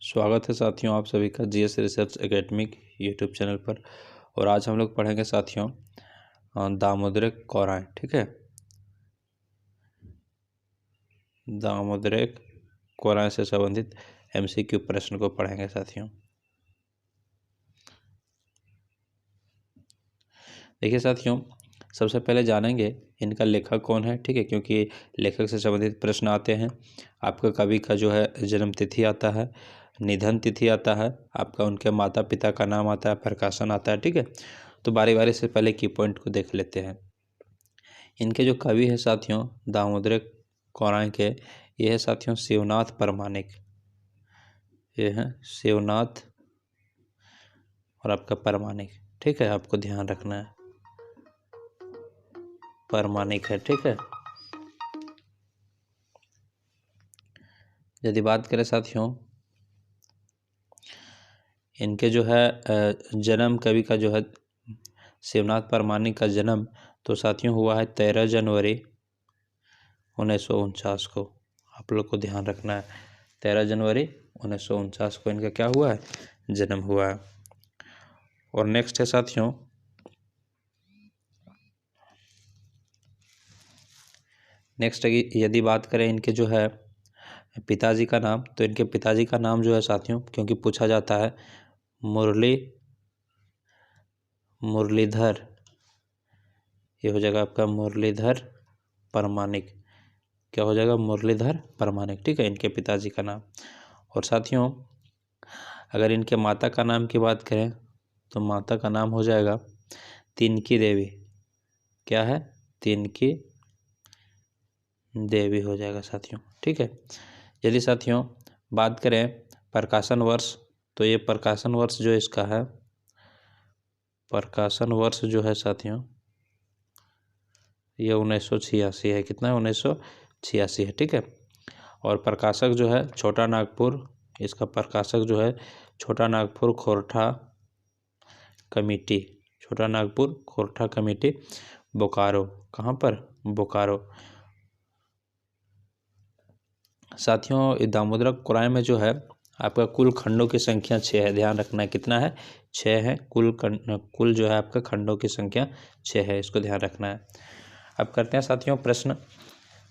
स्वागत है साथियों आप सभी का GS research academic YouTube channel पर। और आज हम लोग पढ़ेंगे साथियों दामोदरिक कौराएं। ठीक है, दामोदरिक कौराएं से संबंधित एमसीक्यू प्रश्न को पढ़ेंगे साथियों। देखिए साथियों, सबसे पहले जानेंगे इनका लेखक कौन है। ठीक है, क्योंकि लेखक से संबंधित प्रश्न आते हैं। आपका कवि का जो है जन्म तिथि आता है, निधन तिथि आता है, आपका उनके माता पिता का नाम आता है, प्रकाशन आता है। ठीक है, तो बारी बारी से पहले की पॉइंट को देख लेते हैं। इनके जो कवि है साथियों दामोदरिक कौराएं के, ये है साथियों शिवनाथ परमानिक। ये है शिवनाथ और आपका परमानिक। ठीक है, आपको ध्यान रखना है, परमानिक है। ठीक है, यदि बात करें साथियों इनके जो है जन्म, कवि का जो है शिवनाथ परमानिक का जन्म तो साथियों हुआ है 13 जनवरी 1949 को। आप लोग को ध्यान रखना है, 13 जनवरी 1949 को इनका क्या हुआ है, जन्म हुआ है। और नेक्स्ट है साथियों नेक्स्ट यदि बात करें इनके जो है पिताजी का नाम, तो इनके पिताजी का नाम जो है साथियों, क्योंकि पूछा जाता है, मुरलीधर, ये हो जाएगा आपका मुरलीधर परमानिक। क्या हो जाएगा, मुरलीधर परमानिक। ठीक है, इनके पिताजी का नाम। और साथियों अगर इनके माता का नाम की बात करें तो माता का नाम हो जाएगा तिनकी देवी। क्या है, तिनकी देवी हो जाएगा साथियों। ठीक है, यदि साथियों बात करें प्रकाशन वर्ष, तो ये प्रकाशन वर्ष जो इसका है, प्रकाशन वर्ष जो है साथियों ये 1986 है। कितना है, 1986 है। ठीक है, और प्रकाशक जो है छोटा नागपुर, इसका प्रकाशक जो है छोटा नागपुर खोरठा कमेटी, छोटा नागपुर खोरठा कमेटी बोकारो। कहाँ पर, बोकारो। साथियों दामोदरिक कौराएं में जो है आपका कुल खंडों की संख्या 6 है। ध्यान रखना है, कितना है, 6 है। कुल जो है आपका खंडों की संख्या 6 है, इसको ध्यान रखना है। अब करते हैं साथियों प्रश्न।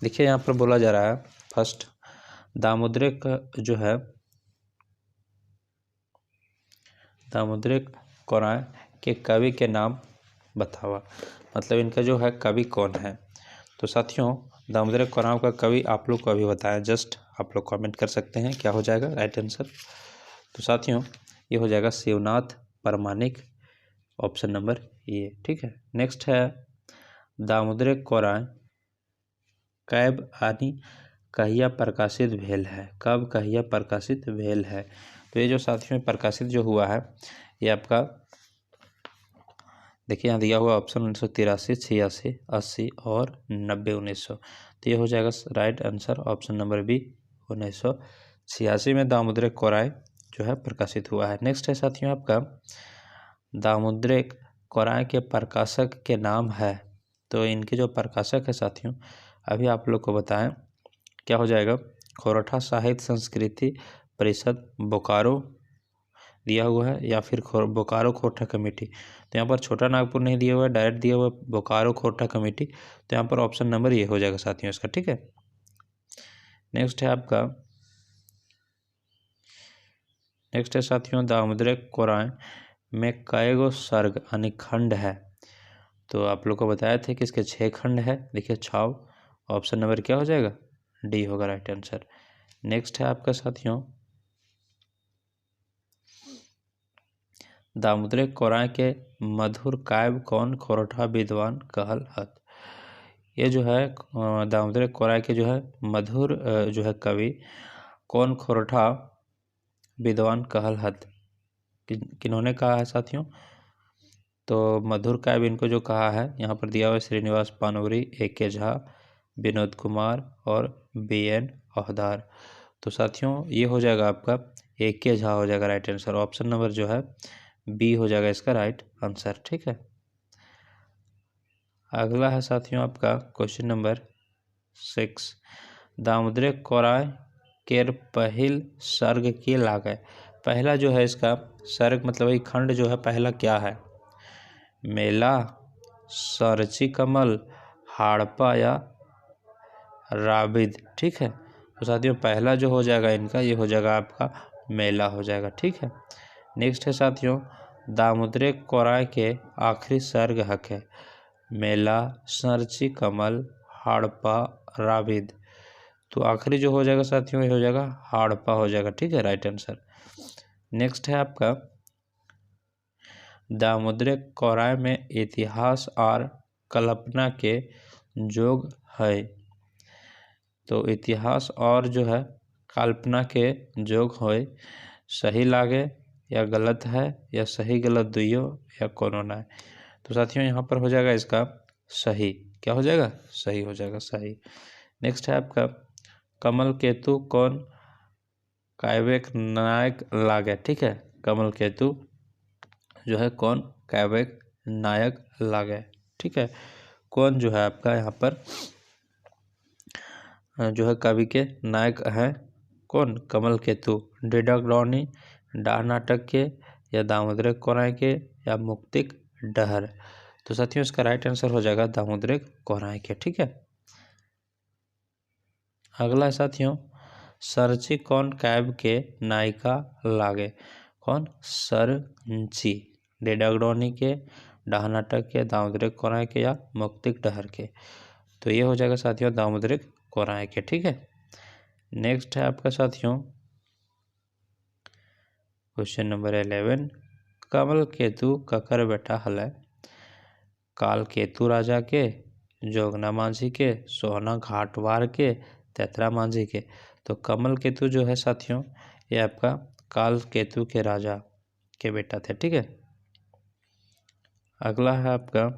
देखिए यहाँ पर बोला जा रहा है फर्स्ट, दामोदरिक जो है दामोदरिक कौराएं के कवि के नाम बतावा। मतलब इनका जो है कवि कौन है। तो साथियों दामोदरिक कौराएं का कवि आप लोग को अभी बताया, जस्ट आप लोग कमेंट कर सकते हैं क्या हो जाएगा राइट आंसर। तो साथियों ये हो जाएगा Shivnath Paramanik, option number A. ठीक है, नेक्स्ट है दामोदरिक कौराएं कैब आनी कहिया प्रकाशित भेल है। कब कहिया प्रकाशित भेल है। तो ये जो साथियों में प्रकाशित जो हुआ है ये आपका देखिए यहाँ दिया हुआ ऑप्शन 1983, 86, 80 और 90, 1900। तो ये हो जाएगा right answer option number B, 1986 में दामोदरिक कौराएं जो है प्रकाशित हुआ है। नेक्स्ट है साथियों आपका दामोदरिक कौराएं के प्रकाशक के नाम है। तो इनके जो प्रकाशक है साथियों अभी आप लोग को बताएं, क्या हो जाएगा, खोरठा साहित्य संस्कृति परिषद बोकारो दिया हुआ है, या फिर बोकारो खोरठा कमेटी। तो यहाँ पर छोटा नागपुर नहीं दिया हुआ है, डायरेक्ट दिया हुआ है बोकारो खोरठा कमेटी। तो यहाँ पर ऑप्शन नंबर ये हो जाएगा साथियों इसका। ठीक है, नेक्स्ट है साथियों दामोदरिक कौराएं में कईगो सर्ग यानी खंड है। तो आप लोग को बताया थे कि इसके 6 खंड है। देखिए छाव, ऑप्शन नंबर क्या हो जाएगा, डी होगा राइट आंसर। नेक्स्ट है आपका साथियों दामोदरिक कौराएं के मधुर काव्य कौन खोरठा विद्वान कहल हत। ये जो है दामोदरिक कौराएं के जो है मधुर जो है कवि कौन खोरठा विद्वान कहल हत, किन्होंने कहा है साथियों। तो मधुर काव्य इनको जो कहा है यहाँ पर दिया हुआ है श्रीनिवास पानवरी, A.K. झा, विनोद कुमार और B.N. ओहदार। तो साथियों ये हो जाएगा आपका A.K. झा हो जाएगा राइट आंसर। ऑप्शन नंबर जो है बी हो जाएगा इसका राइट आंसर। ठीक है, अगला है साथियों आपका क्वेश्चन नंबर 6, दामोदरिक कौराएं केर पहिल सर्ग की लागे। पहला जो है इसका सर्ग मतलब वही खंड जो है पहला क्या है, मेला, सरची कमल, हाड़पा या राबिद। ठीक है, तो साथियों पहला जो हो जाएगा इनका ये हो जाएगा आपका मेला हो जाएगा। ठीक है, नेक्स्ट है साथियों दामोदर कोराय के आखिरी सर्ग हक है, मेला, सरची कमल, हाड़पा, राबिद। तो आखिरी जो हो जाएगा साथियों ये हो जाएगा हाड़पा हो जाएगा। ठीक है, राइट आंसर। नेक्स्ट है आपका दामोदर कोराय में इतिहास और कल्पना के जोग है। तो इतिहास और जो है कल्पना के जोग है, सही लागे या गलत है या सही गलत दुइयो या कोनो ना है। तो साथियों यहाँ पर हो जाएगा इसका सही, क्या हो जाएगा, सही हो जाएगा, सही। नेक्स्ट है आपका कमल केतु कौन काव्यिक नायक लागे। ठीक है, कमल केतु जो है कौन काव्यिक नायक लागे। ठीक है, कौन जो है आपका यहाँ पर जो है कवि के नायक हैं, कौन, कमल केतु। डेडाग्रौनी डाह नाटक के या दामोदर कोराय के या मुक्तिक डहर। तो साथियों इसका राइट आंसर हो जाएगा दामोदर कोराय के। ठीक है, अगला है साथियों सरची कौन काव्य के नायिका लागे, कौन, सरची। डेडाग्रौनी के, डाह नाटक के, दामोदर कोराय के या मुक्तिक डहर के। तो ये हो जाएगा साथियों दामोदर कोराय के। ठीक है, नेक्स्ट है आपका साथियों क्वेश्चन नंबर 11, कमल केतु ककर बेटा हलै, काल केतु राजा के, जोगना माझी के, सोहना घाटवार के, तेतरा माझी के। तो कमल केतु जो है साथियों ये आपका काल केतु के राजा के बेटा थे। ठीक है, अगला है आपका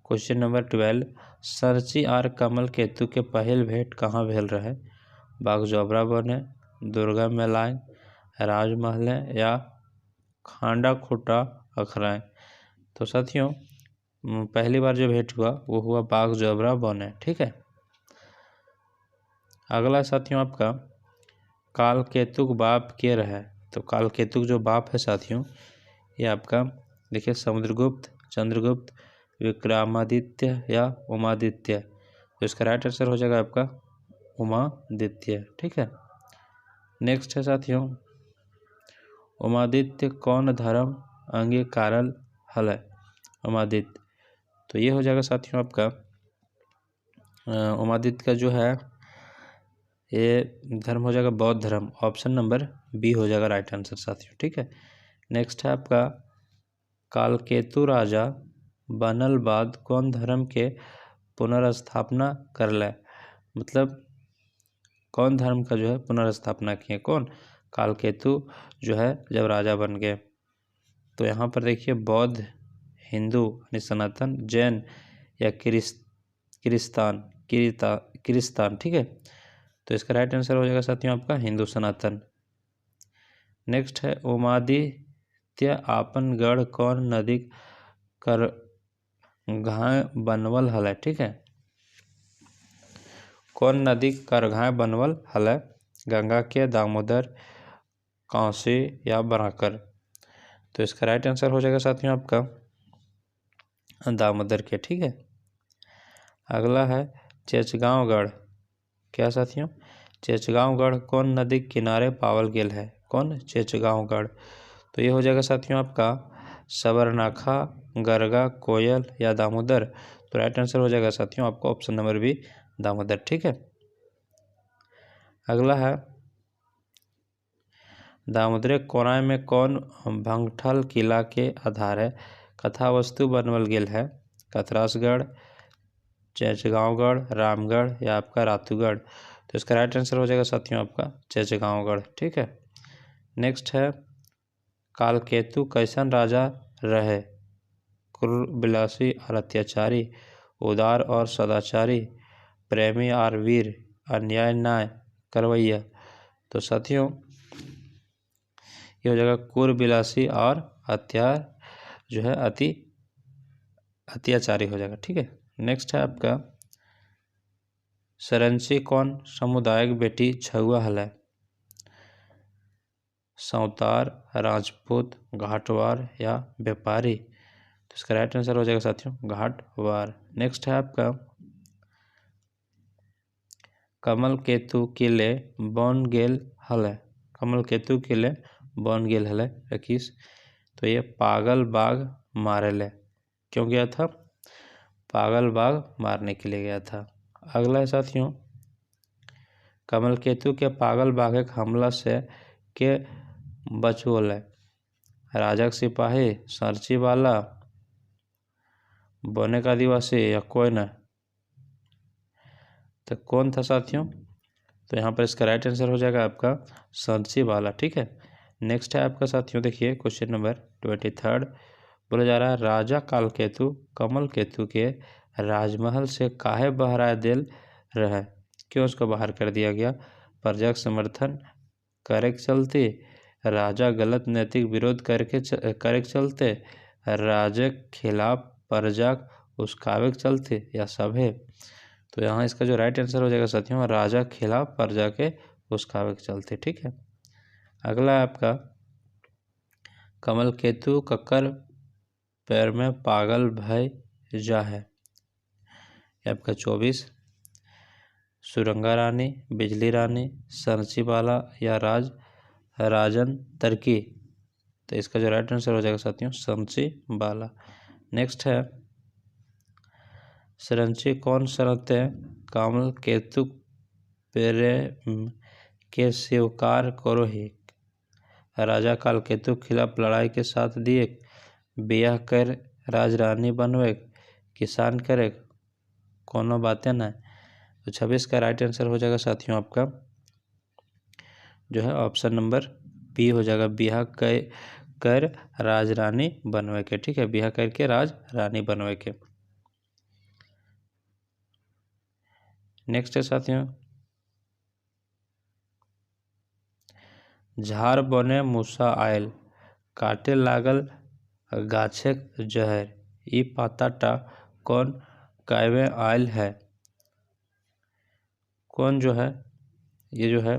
क्वेश्चन नंबर 12, सरची और कमल केतु के पहिल भेंट कहाँ भेल रहे, बागजोबरा बने, दुर्गा मेलाय, राजमहल या खांडा खुटा अखराय। तो साथियों पहली बार जो भेंट हुआ वो हुआ बागजोबरा बने। ठीक है, अगला साथियों आपका काल केतु बाप के रहे। तो काल केतु जो बाप है साथियों ये आपका देखिए समुद्रगुप्त, चंद्रगुप्त, विक्रमादित्य या उमादित्य। तो इसका राइट आंसर हो जाएगा आपका उमादित्य। ठीक है, नेक्स्ट है साथियों उमादित्य कौन धर्म अंगीकारल हलै, उमादित्य। तो ये हो जाएगा साथियों आपका उमादित्य का जो है ये धर्म हो जाएगा बौद्ध धर्म। ऑप्शन नंबर बी हो जाएगा राइट आंसर साथियों। ठीक है, नेक्स्ट है आपका कालकेतु राजा बनल बाद कौन धर्म के पुनर्स्थापना करले, मतलब कौन धर्म का जो है पुनर्स्थापना किए, कौन, कालकेतु जो है जब राजा बन गए। तो यहाँ पर देखिए बौद्ध, हिंदू यानी सनातन, जैन या किरिस्तान। ठीक है, तो इसका राइट आंसर हो जाएगा साथियों आपका हिंदू सनातन। नेक्स्ट है उमादित्य आपन गढ़ कौन नदी कर घाय बनवल हलै। ठीक है, कौन नदी कर घाय बनवल हलै, गंगा के, दामोदर, कांसी या बराकर। तो इसका राइट आंसर हो जाएगा साथियों आपका दामोदर के। ठीक है, अगला है चेचगांवगढ़, क्या साथियों, चेचगांवगढ़ कौन नदी किनारे पावल गेल है, कौन, चेचगांवगढ़। तो ये हो जाएगा साथियों आपका सबरनाखा, गरगा, कोयल या दामोदर। तो राइट आंसर हो जाएगा साथियों आपका ऑप्शन नंबर बी दामोदर। ठीक है, अगला है दामोदर कोराय में कौन भंगठल किला के आधार है, कथा वस्तु बनवल गेल है, कतरासगढ़, चेचगांवगढ़, रामगढ़ या आपका रातूगढ़। तो इसका राइट आंसर हो जाएगा साथियों आपका चेचगांवगढ़। ठीक है, नेक्स्ट है कालकेतु कैसन राजा रहे, क्रूर, बिलासी और अत्याचारी, उदार और सदाचारी, प्रेमी और वीर, अन्याय न्याय करवैया। तो साथियों ये हो जाएगा क्रूर, बिलासी और जो है अत्याचारी हो जाएगा। ठीक है, नेक्स्ट है आपका सरंची कौन सामुदायिक बेटी छुआ हल? सौतार, राजपूत, घाटवार या व्यापारी? तो इसका राइट आंसर हो जाएगा साथियों घाटवार। नेक्स्ट है आपका कमल केतु किले बन गेल हल? कमल केतु किले बन गेल हल रकीस? तो ये पागल बाघ मारे ले। क्यों गया था? पागल बाघ मारने के लिए गया था। अगला है साथियों कमल केतु के पागल बाघक हमला से के बचोले? राजक सिपाही, सरची वाला, बने का आदिवासी या कोई न? तो कौन था साथियों? तो यहाँ पर इसका राइट आंसर हो जाएगा आपका सरची वाला। ठीक है। नेक्स्ट है आपका साथियों देखिए क्वेश्चन नंबर 23 बोला जा रहा है राजा कालकेतु कमल केतु के राजमहल से काहे बहरा दिल रहे? क्यों उसको बाहर कर दिया गया? प्रजा के समर्थन करे के चलते, राजा गलत नैतिक विरोध करे के चलते, राजा के खिलाफ प्रजा उस्कावे के चलते या सभे? तो यहाँ इसका जो राइट आंसर हो जाएगा साथियों राजा के खिलाफ प्रजा के उस्कावे के चलते। ठीक है। अगला है आपका कमल केतु कक्कर पैर में पागल भय जा है? आपका 24 सुरंगा रानी, बिजली रानी, सरची बाला या राजन तरकी? तो इसका जो राइट आंसर हो जाएगा साथियों सरची बाला। नेक्स्ट है सरंची कौन सरते कमल केतु पेरे के स्वीकार करो ही? राजा काल केतु के खिलाफ लड़ाई के साथ दिए, ब्याह कर राजरानी बनवे, किसान करे, कोनो बातें न? तो 26 का राइट आंसर हो जाएगा साथियों आपका जो है ऑप्शन नंबर बी हो जाएगा ब्याह कर राजरानी बनवे के। ठीक है। ब्याह करके राजरानी बनवे के। नेक्स्ट है साथियों झाड़ बने मूसा आयल काटे लागल गाछे जहर ई पाताटा कौन कायवे आयल है? कौन जो है ये जो है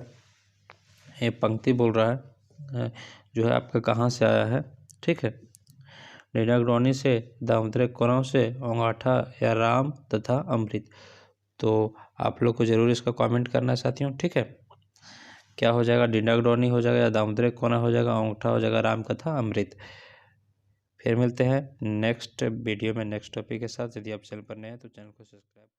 ये पंक्ति बोल रहा है जो है आपका कहाँ से आया है? ठीक है। डिडागडोनी से, दामोदर कोरव से, ओंगाठा या राम तथा अमृत? तो आप लोग को जरूर इसका कमेंट करना है साथियों। ठीक है। क्या हो जाएगा? डिडागडोनी हो जाएगा या दामोदर कोना हो जाएगा, ओंगठा हो जाएगा, राम कथा अमृत? फिर मिलते हैं नेक्स्ट वीडियो में नेक्स्ट टॉपिक के साथ। यदि आप चैनल पर नए हैं तो चैनल को सब्सक्राइब